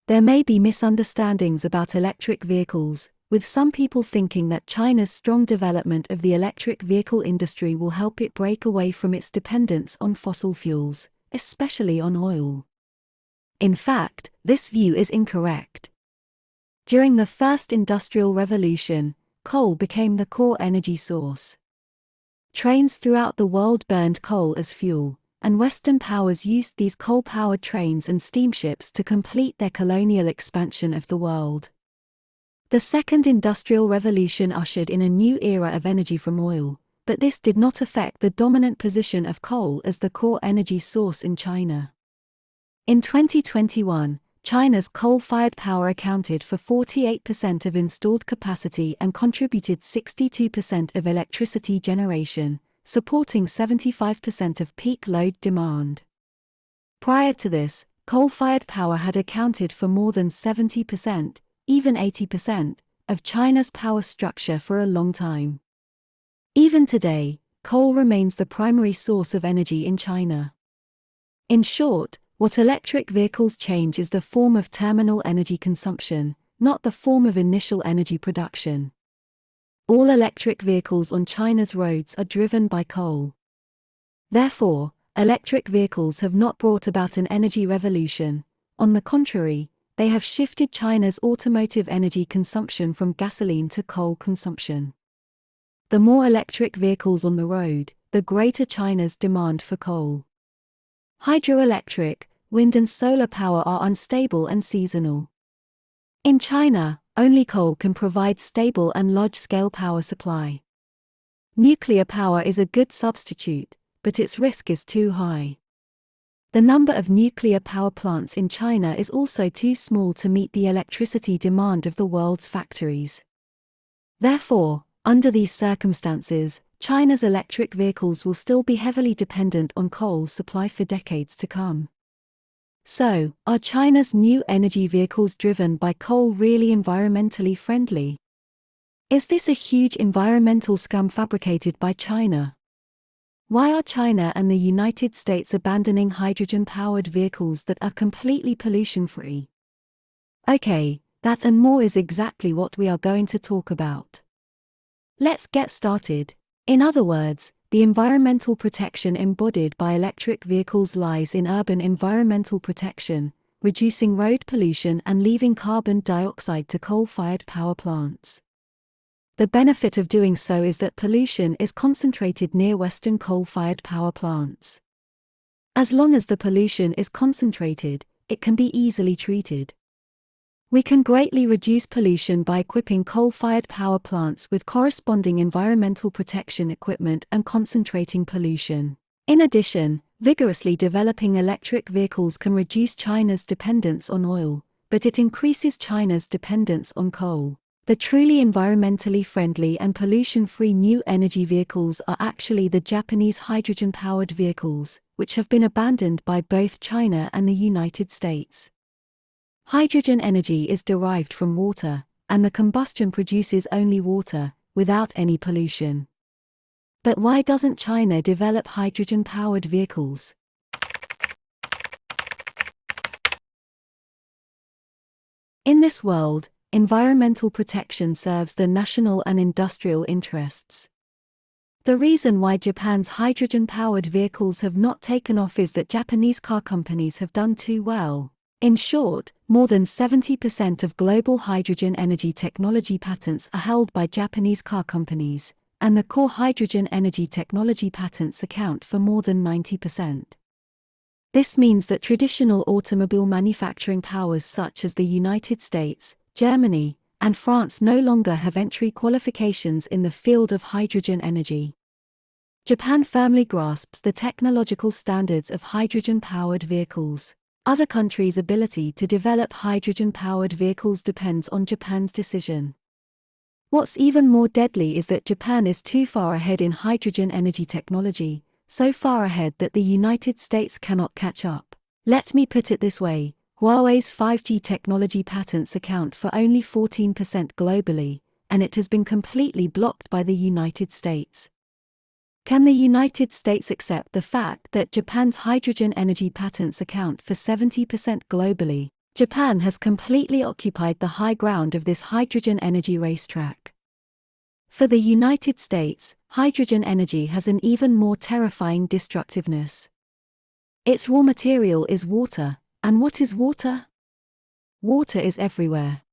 There may be misunderstandings about electric vehicles, with some people thinking that China's strong development of the electric vehicle industry will help it break away from its dependence on fossil fuels, especially on oil. In fact, this view is incorrect. During the first industrial revolution, coal became the core energy source. Trains throughout the world burned coal as fuel, and Western powers used these coal-powered trains and steamships to complete their colonial expansion of the world. The Second Industrial Revolution ushered in a new era of energy from oil, but this did not affect the dominant position of coal as the core energy source in China. In 2021, China's coal-fired power accounted for 48% of installed capacity and contributed 62% of electricity generation, supporting 75% of peak load demand. Prior to this, coal-fired power had accounted for more than 70%, even 80%, of China's power structure for a long time. Even today, coal remains the primary source of energy in China. In short, what electric vehicles change is the form of terminal energy consumption, not the form of initial energy production. All electric vehicles on China's roads are driven by coal. Therefore, electric vehicles have not brought about an energy revolution. On the contrary, they have shifted China's automotive energy consumption from gasoline to coal consumption. The more electric vehicles on the road, the greater China's demand for coal. Hydroelectric, wind and solar power are unstable and seasonal. In China, only coal can provide stable and large-scale power supply. Nuclear power is a good substitute, but its risk is too high. The number of nuclear power plants in China is also too small to meet the electricity demand of the world's factories. Therefore, under these circumstances, China's electric vehicles will still be heavily dependent on coal supply for decades to come. So, are China's new energy vehicles driven by coal really environmentally friendly? Is this a huge environmental scam fabricated by China? Why are China and the United States abandoning hydrogen-powered vehicles that are completely pollution-free? Okay, that and more is exactly what we are going to talk about. Let's get started. In other words, the environmental protection embodied by electric vehicles lies in urban environmental protection, reducing road pollution and leaving carbon dioxide to coal-fired power plants. The benefit of doing so is that pollution is concentrated near Western coal-fired power plants. As long as the pollution is concentrated, it can be easily treated. We can greatly reduce pollution by equipping coal-fired power plants with corresponding environmental protection equipment and concentrating pollution. In addition, vigorously developing electric vehicles can reduce China's dependence on oil, but it increases China's dependence on coal. The truly environmentally friendly and pollution-free new energy vehicles are actually the Japanese hydrogen-powered vehicles, which have been abandoned by both China and the United States. Hydrogen energy is derived from water, and the combustion produces only water, without any pollution. But why doesn't China develop hydrogen-powered vehicles? In this world, environmental protection serves the national and industrial interests. The reason why Japan's hydrogen-powered vehicles have not taken off is that Japanese car companies have done too well. In short, more than 70% of global hydrogen energy technology patents are held by Japanese car companies, and the core hydrogen energy technology patents account for more than 90%. This means that traditional automobile manufacturing powers such as the United States, Germany, and France no longer have entry qualifications in the field of hydrogen energy. Japan firmly grasps the technological standards of hydrogen-powered vehicles. Other countries' ability to develop hydrogen-powered vehicles depends on Japan's decision. What's even more deadly is that Japan is too far ahead in hydrogen energy technology, so far ahead that the United States cannot catch up. Let me put it this way. Huawei's 5G technology patents account for only 14% globally, and it has been completely blocked by the United States. Can the United States accept the fact that Japan's hydrogen energy patents account for 70% globally? Japan has completely occupied the high ground of this hydrogen energy racetrack. For the United States, hydrogen energy has an even more terrifying destructiveness. Its raw material is water, and what is water? Water is everywhere.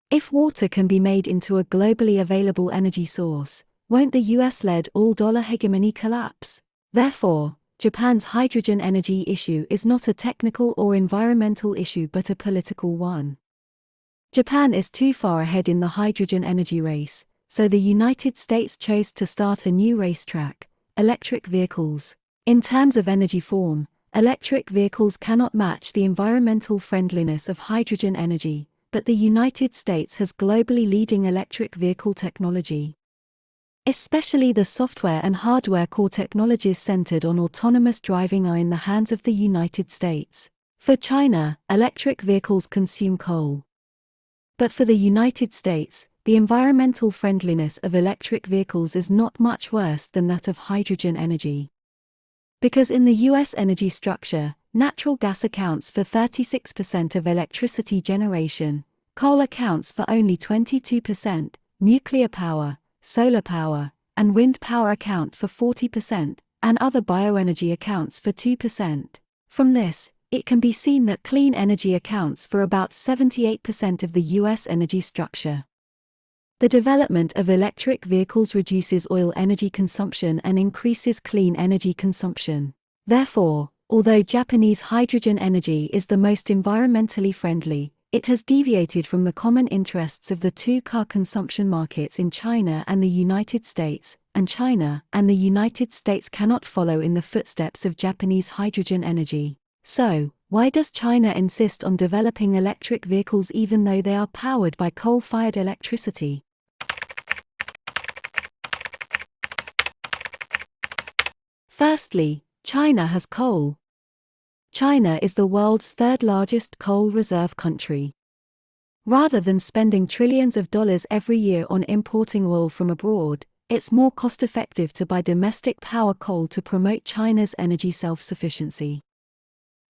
If water can be made into a globally available energy source, won't the US-led all-dollar hegemony collapse? Therefore, Japan's hydrogen energy issue is not a technical or environmental issue but a political one. Japan is too far ahead in the hydrogen energy race, so the United States chose to start a new racetrack: electric vehicles. In terms of energy form, electric vehicles cannot match the environmental friendliness of hydrogen energy, but the United States has globally leading electric vehicle technology. Especially the software and hardware core technologies centered on autonomous driving are in the hands of the United States. For China, electric vehicles consume coal. But for the United States, the environmental friendliness of electric vehicles is not much worse than that of hydrogen energy. Because in the US energy structure, natural gas accounts for 36% of electricity generation, coal accounts for only 22%, nuclear power, solar power, and wind power account for 40%, and other bioenergy accounts for 2%. From this, it can be seen that clean energy accounts for about 78% of the US energy structure. The development of electric vehicles reduces oil energy consumption and increases clean energy consumption. Therefore, although Japanese hydrogen energy is the most environmentally friendly, it has deviated from the common interests of the two car consumption markets in China and the United States, and China and the United States cannot follow in the footsteps of Japanese hydrogen energy. So, why does China insist on developing electric vehicles even though they are powered by coal-fired electricity? Firstly, China has coal. China is the world's third-largest coal reserve country. Rather than spending trillions of dollars every year on importing oil from abroad, it's more cost-effective to buy domestic power coal to promote China's energy self-sufficiency.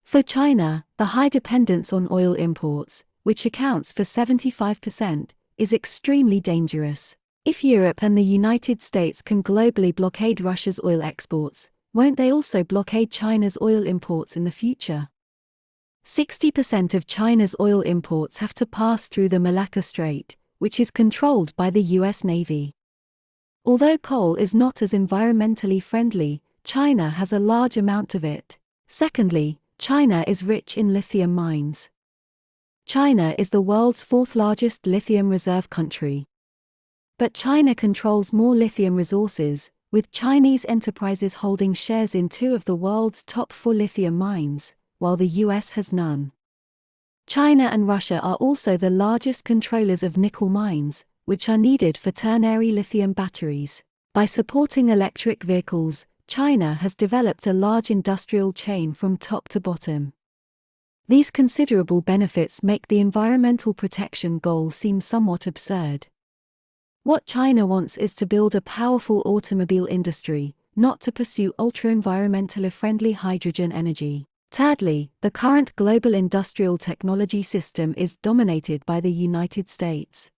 For China, the high dependence on oil imports, which accounts for 75%, is extremely dangerous. If Europe and the United States can globally blockade Russia's oil exports, won't they also blockade China's oil imports in the future? 60% of China's oil imports have to pass through the Malacca Strait, which is controlled by the US Navy. Although coal is not as environmentally friendly, China has a large amount of it. Secondly, China is rich in lithium mines. China is the world's fourth-largest lithium reserve country. But China controls more lithium resources, with Chinese enterprises holding shares in two of the world's top 4 lithium mines, while the US has none. China and Russia are also the largest controllers of nickel mines, which are needed for ternary lithium batteries. By supporting electric vehicles, China has developed a large industrial chain from top to bottom. These considerable benefits make the environmental protection goal seem somewhat absurd. What China wants is to build a powerful automobile industry, not to pursue ultra-environmentally friendly hydrogen energy. Thirdly, the current global industrial technology system is dominated by the United States.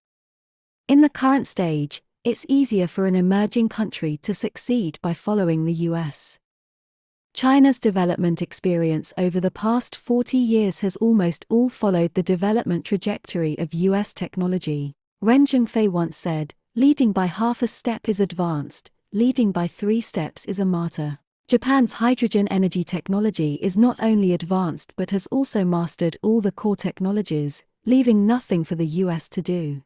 In the current stage, it's easier for an emerging country to succeed by following the US. China's development experience over the past 40 years has almost all followed the development trajectory of US technology. Ren Zhengfei once said, "Leading by half a step is advanced, leading by 3 steps is a martyr." Japan's hydrogen energy technology is not only advanced but has also mastered all the core technologies, leaving nothing for the US to do.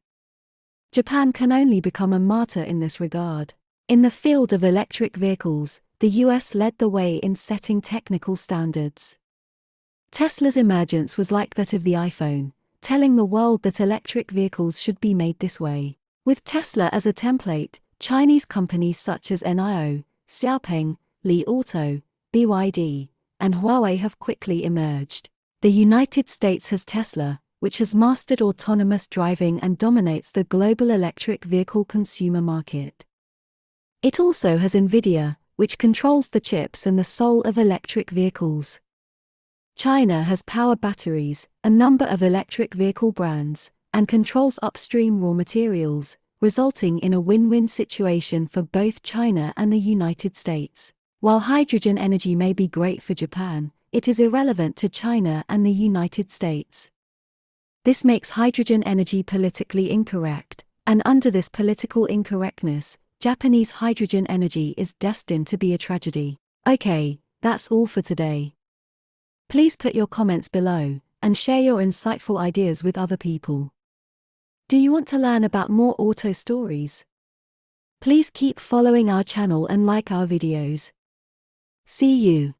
Japan can only become a martyr in this regard. In the field of electric vehicles, the US led the way in setting technical standards. Tesla's emergence was like that of the iPhone, telling the world that electric vehicles should be made this way. With Tesla as a template, Chinese companies such as NIO, Xiaopeng, Li Auto, BYD, and Huawei have quickly emerged. The United States has Tesla, which has mastered autonomous driving and dominates the global electric vehicle consumer market. It also has Nvidia, which controls the chips and the soul of electric vehicles. China has power batteries, a number of electric vehicle brands, and controls upstream raw materials, resulting in a win-win situation for both China and the United States. While hydrogen energy may be great for Japan, it is irrelevant to China and the United States. This makes hydrogen energy politically incorrect, and under this political incorrectness, Japanese hydrogen energy is destined to be a tragedy. Okay, that's all for today. Please put your comments below, and share your insightful ideas with other people. Do you want to learn about more auto stories? Please keep following our channel and like our videos. See you.